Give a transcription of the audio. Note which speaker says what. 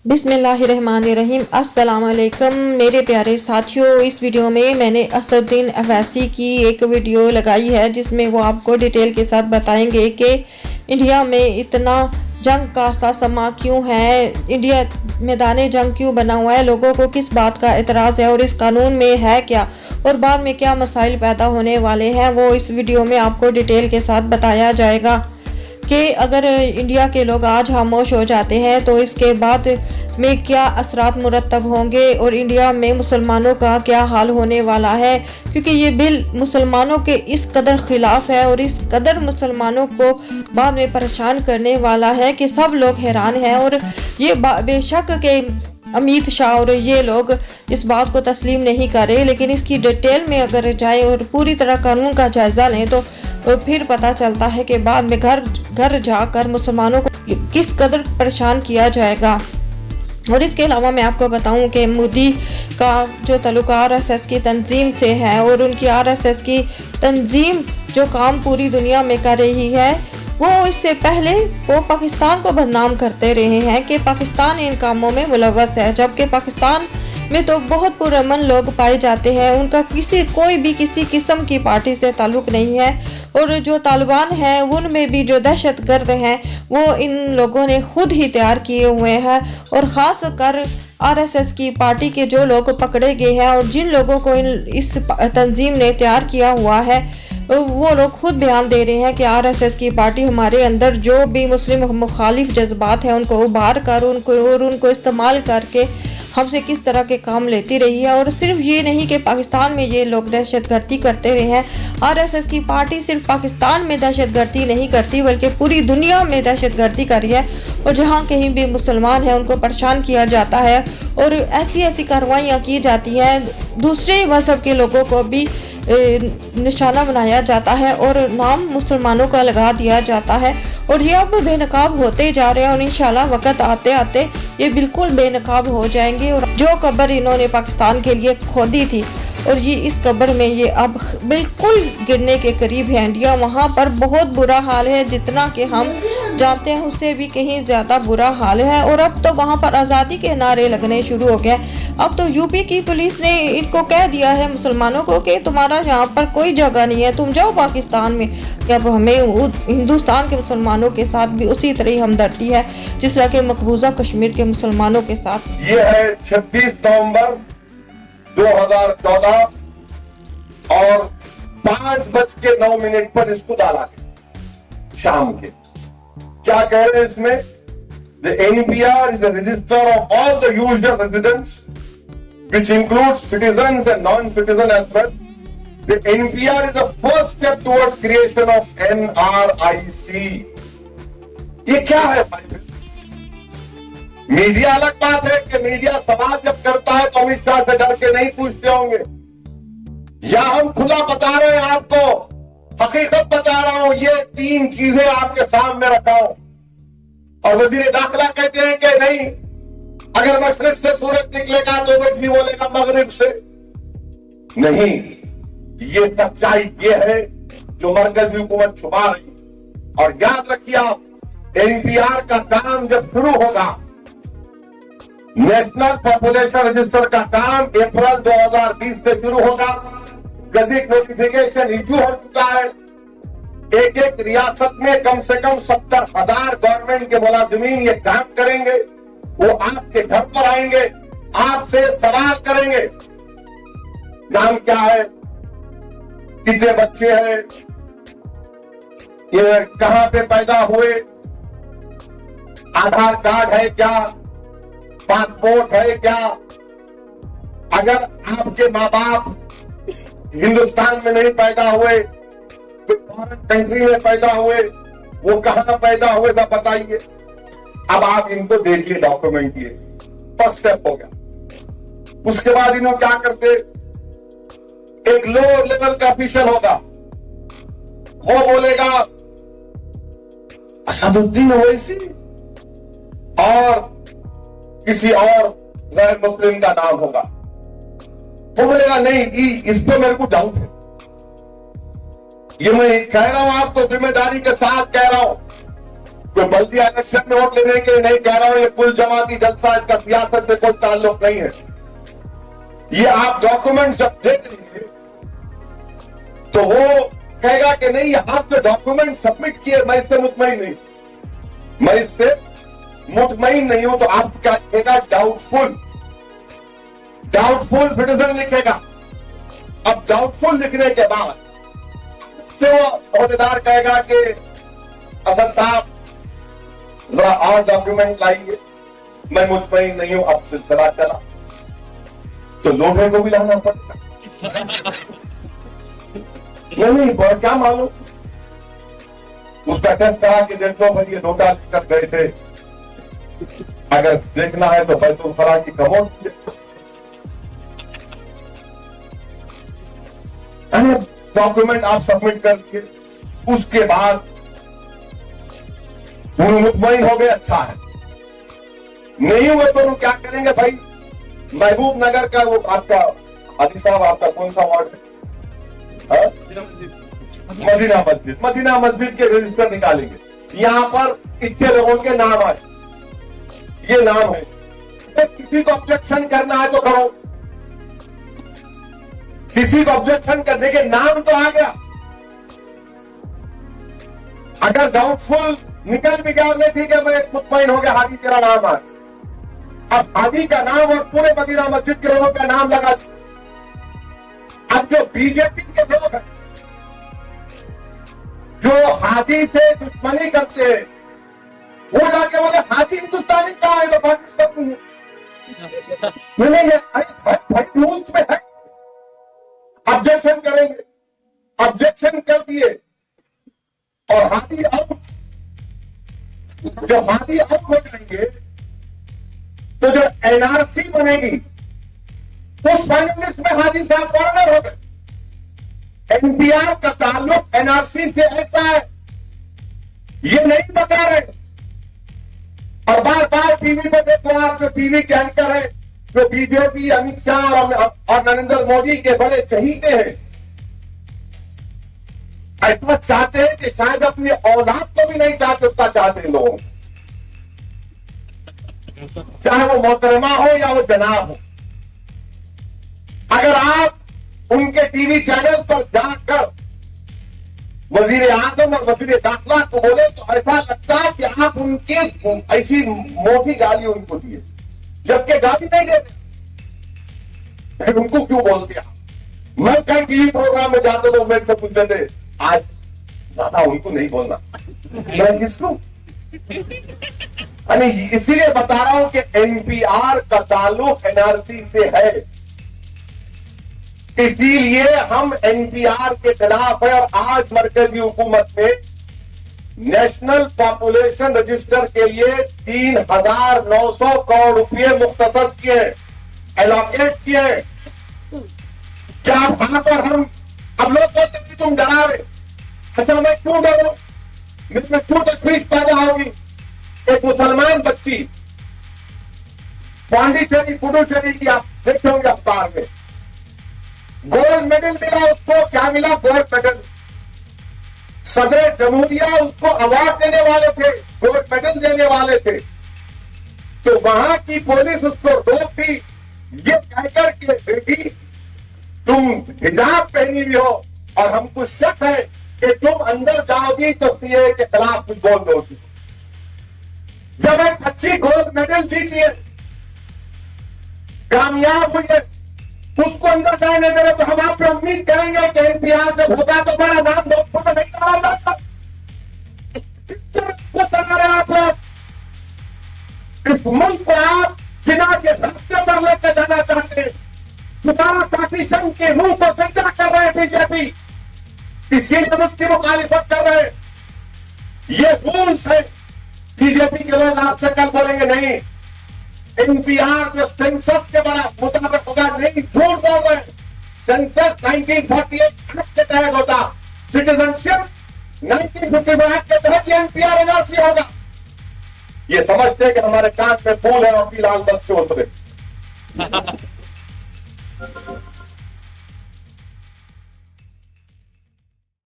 Speaker 1: बिस्मिल्लाहिर्रहमानिर्रहीम। अस्सलाम वालेकुम मेरे प्यारे साथियों। इस वीडियो में मैंने असदुद्दीन अवैसी की एक वीडियो लगाई है जिसमें वो आपको डिटेल के साथ बताएंगे कि इंडिया में इतना जंग का सा समा क्यों है, इंडिया मैदान जंग क्यों बना हुआ है, लोगों को किस बात का एतराज़ है और इस कानून में है क्या और बाद में क्या मसाइल पैदा होने वाले हैं, वो इस वीडियो में आपको डिटेल के साथ बताया जाएगा कि अगर इंडिया के लोग आज खामोश हो जाते हैं तो इसके बाद में क्या असरात मुरतब होंगे और इंडिया में मुसलमानों का क्या हाल होने वाला है, क्योंकि ये बिल मुसलमानों के इस कदर खिलाफ है और इस कदर मुसलमानों को बाद में परेशान करने वाला है कि सब लोग हैरान हैं। और ये बेशक के अमित शाह और ये लोग इस बात को तस्लीम नहीं कर रहे, लेकिन इसकी डिटेल में अगर जाए और पूरी तरह कानून का जायजा लें तो फिर पता चलता है कि बाद में घर घर जाकर मुसलमानों को किस कदर परेशान किया जाएगा। और इसके अलावा मैं आपको बताऊं कि मोदी का जो ताल्लुक आरएसएस की तंजीम से है और उनकी आरएसएस की तंजीम जो काम पूरी दुनिया में कर रही है, वो इससे पहले वो पाकिस्तान को बदनाम करते रहे हैं कि पाकिस्तान इन कामों में मुलव्वस है, जबकि पाकिस्तान में तो बहुत पुरअमन लोग पाए जाते हैं, उनका कोई भी किसी किस्म की पार्टी से ताल्लुक नहीं है। और जो तालिबान हैं उनमें भी जो दहशतगर्द हैं वो इन लोगों ने खुद ही तैयार किए हुए हैं। और ख़ास कर आरएसएस की पार्टी के जो लोग पकड़े गए हैं और जिन लोगों को इस तंजीम ने तैयार किया हुआ है, वो लोग खुद बयान दे रहे हैं कि आरएसएस की पार्टी हमारे अंदर जो भी मुस्लिम मुखालिफ जज्बात हैं उनको उभार कर उनको इस्तेमाल करके हमसे किस तरह के काम लेती रही है। और सिर्फ ये नहीं कि पाकिस्तान में ये लोग दहशतगर्दी करते रहे हैं, आरएसएस की पार्टी सिर्फ पाकिस्तान में दहशतगर्दी नहीं करती बल्कि पूरी दुनिया में दहशतगर्दी कर रही है। और जहाँ कहीं भी मुसलमान हैं उनको परेशान किया जाता है और ऐसी ऐसी कार्रवाइयाँ की जाती हैं, दूसरे मजहब के लोगों को भी निशाना बनाया जाता है और नाम मुसलमानों का लगा दिया जाता है। और ये अब बेनकाब होते जा रहे हैं और इंशाल्लाह वक्त आते आते ये बिल्कुल बेनकाब हो जाएंगे। और जो कब्र इन्होंने पाकिस्तान के लिए खोदी थी और ये इस कब्र में ये अब बिल्कुल गिरने के करीब है इंडिया, वहाँ पर बहुत बुरा हाल है, जितना कि हम जानते हैं उससे भी कहीं ज़्यादा बुरा हाल है। और अब तो वहाँ पर आज़ादी के नारे लगने शुरू हो गए। अब तो यूपी की पुलिस ने इनको कह दिया है मुसलमानों को कि तुम्हारा यहाँ पर कोई जगह नहीं है, तुम जाओ पाकिस्तान में। अब हमें हिंदुस्तान के मुसलमानों के साथ भी उसी तरह हमदर्दी है जिस तरह के मकबूजा कश्मीर के मुसलमानों के साथ।
Speaker 2: ये है 26 नवंबर 2014 और 5:09 पर इसको डाला गया शाम के। क्या कह रहे हैं इसमें? The NPR is the register of all the usual residents, which includes citizens and non-citizens as well. The NPR is the first step towards creation of NRIC. ये क्या है भाई? मीडिया अलग बात है कि मीडिया सवाल जब करता है तो अमित शाह से डर के नहीं पूछते होंगे, या हम खुला बता रहे हैं आपको, हकीकत बता रहा हूं, ये 3 चीजें आपके सामने रखा हूं। और वजीर दाखिला कहते हैं कि नहीं, अगर मशरिक से सूरज निकलेगा तो वही बोलेगा मगरिब से। नहीं, ये सच्चाई ये है जो मरकजी हुकूमत छुपा रही। और याद रखिए आप, एनपीआर का काम जब शुरू होगा, नेशनल पॉपुलेशन रजिस्टर का काम अप्रैल 2020 से शुरू होगा। गजट नोटिफिकेशन इश्यू हो चुका है। एक एक रियासत में कम से कम 70,000 गवर्नमेंट के मुलाजिमीन ये काम करेंगे। वो आपके घर पर आएंगे, आपसे सवाल करेंगे, नाम क्या है, कितने बच्चे हैं, ये कहां पे पैदा हुए, आधार कार्ड है क्या, पासपोर्ट है क्या। अगर आपके माँ बाप हिंदुस्तान में नहीं पैदा हुए, कोई फॉरेन कंट्री में पैदा हुए, वो कहां पैदा हुए सब बताइए। अब आप इनको देखिए डॉक्यूमेंट, ये फर्स्ट स्टेप हो गया। उसके बाद इन्हों क्या करते, एक लोअर लेवल का ऑफिशियल होगा, वो बोलेगा असदुद्दीन ओवैसी और किसी और गैर मुस्लिम का नाम होगा। वो बोलेगा नहीं, इस पर मेरे को डाउट है। ये मैं कह रहा हूं, आपको जिम्मेदारी के साथ कह रहा हूं, कोई बल्दिया इलेक्शन में वोट लेने के लिए नहीं कह रहा हूं, ये कुल जमाती जलसा, इसका सियासत में कोई ताल्लुक नहीं है। ये आप डॉक्यूमेंट जब देख लीजिए तो वो कहेगा कि नहीं, आप जो डॉक्यूमेंट सबमिट किए मैं इससे मुतमईन नहीं, मैं इससे मुतमईन नहीं हूं। तो आप क्या लिखेगा? डाउटफुल, डाउटफुल सिटीजन लिखेगा। अब डाउटफुल लिखने के बाद से वो अहदेदार कहेगा कि असद साहब जरा और डॉक्यूमेंट लाइए, मैं मुतमईन नहीं हूं। अब सिलसिला चला तो लोगों को भी लाना पड़ता। नहीं बहुत क्या मालूम, उसका टेस्ट करा के देखो भाई ये नोटा लेकर गए थे, अगर देखना है तो बैतुल खला की कमोड डॉक्यूमेंट आप सबमिट करके उसके बाद वो मुतमईन हो गए, अच्छा है। नहीं हुए तो हम क्या करेंगे भाई? महबूब नगर का वो आपका हाजी साहब, आपका कौन सा वार्ड है? मदीना मस्जिद, मदीना मस्जिद के रजिस्टर निकालेंगे, यहां पर इतने लोगों के नाम आए, ये नाम है। तो किसी को ऑब्जेक्शन करना है तो करो, किसी को ऑब्जेक्शन करने के नाम तो आ गया। अगर डाउटफुल निकल भी गया, नहीं ठीक है, मैं मुतमईन हो गया, हाजी तेरा नाम है। अब हाजी का नाम और पूरे मदीना मस्जिद के लोगों का नाम लगा। अब जो बीजेपी के लोग हैं जो हाजी से दुश्मनी करते हैं, वो जाके बोले हाजी हिंदुस्तानी कहां है, तो पाकिस्तान में नहीं है। भाई रूल्स में है, ऑब्जेक्शन करेंगे, ऑब्जेक्शन कर दिए और हाथी आउट। जब हाथी आउट हो जाएंगे तो जो एनआरसी बनेगी उस फाइनलिस्ट में हाजी साहब फॉरनर हो गए। एनपीआर का ताल्लुक एनआरसी से ऐसा है, ये नहीं बता रहे। और बार बार टीवी पे देखो, आप जो टीवी के एंकर है, जो बीजेपी अमित शाह और नरेंद्र मोदी के बड़े चहीते हैं, ऐसा चाहते हैं कि शायद अपनी औलाद को भी नहीं चाहते, उतना चाहते लोग, चाहे वो मोहतरमा हो या वो जनाब हो। अगर आप उनके टीवी चैनल पर जाकर वजीर आजम और वजीर दाखिला को बोले तो ऐसा लगता है कि आप उनके ऐसी मोटी गाली उनको दिए, जबकि गाली नहीं देते। फिर उनको क्यों बोलते आप? मैं कहीं टीवी प्रोग्राम में जाता तो मेरे से पूछते थे, आज ज्यादा उनको नहीं बोलना, मैं किसको? इसीलिए बता रहा हूं कि एनपीआर का ताल्लुक एनआरसी से है, इसीलिए हम एनपीआर के खिलाफ है। और आज मरकजी हुकूमत ने नेशनल पॉपुलेशन रजिस्टर के लिए 3,900 करोड़ रुपए मुख्तसर किए, एलोकेट किए। क्या वहां पर हम, अब लोग बोलते कि तुम डरा रहे, अच्छा मैं क्यों डरूं? मुझमें क्यों तशवीश पैदा होगी? एक मुसलमान बच्ची पांडिचेरी पुडुचेरी की, आप देखे होंगे अखबार में, गोल्ड मेडल मिला उसको। क्या मिला? Gold medal. सदर जमहूरिया उसको अवार्ड देने वाले थे, गोल्ड मेडल देने वाले थे, तो वहां की पुलिस उसको रोक दी, ये कहकर के बेटी तुम हिजाब पहनी हुई हो और हमको शक है कि तुम अंदर जाओगी तो सीए के खिलाफ कुछ बोल दोगी। जब एक अच्छी गोल्ड मेडल जीती है, कामयाब हुई है, उसको अंदर जाने दे रहे, तो हम आप पे उम्मीद करेंगे कि एनपीआर जब होगा तो बड़ा नाम दोस्तों में नहीं करा जाता। आप लोग इस मुल्क को आप जिना के रास्ते पर लेकर जाना चाहते हैं, पाकिस्तान के मुंह को सजा कर रहे हैं बीजेपी, इसीलिए उसकी मुखालिफत कर रहे हैं। ये रूल्स है। बीजेपी के लोग आपसे कल बोलेंगे नहीं, एनपीआर जो सेंसस के बड़ा मुताबिक होगा, नहीं, झूठ बोल रहे। सेंसस 1948 एक्ट के तहत होता, सिटीजनशिप 1955 के तहत एनपीआर एनआरसी होगा। ये समझते हैं कि हमारे कान में फूल है और फिलहाल बस से उतरे।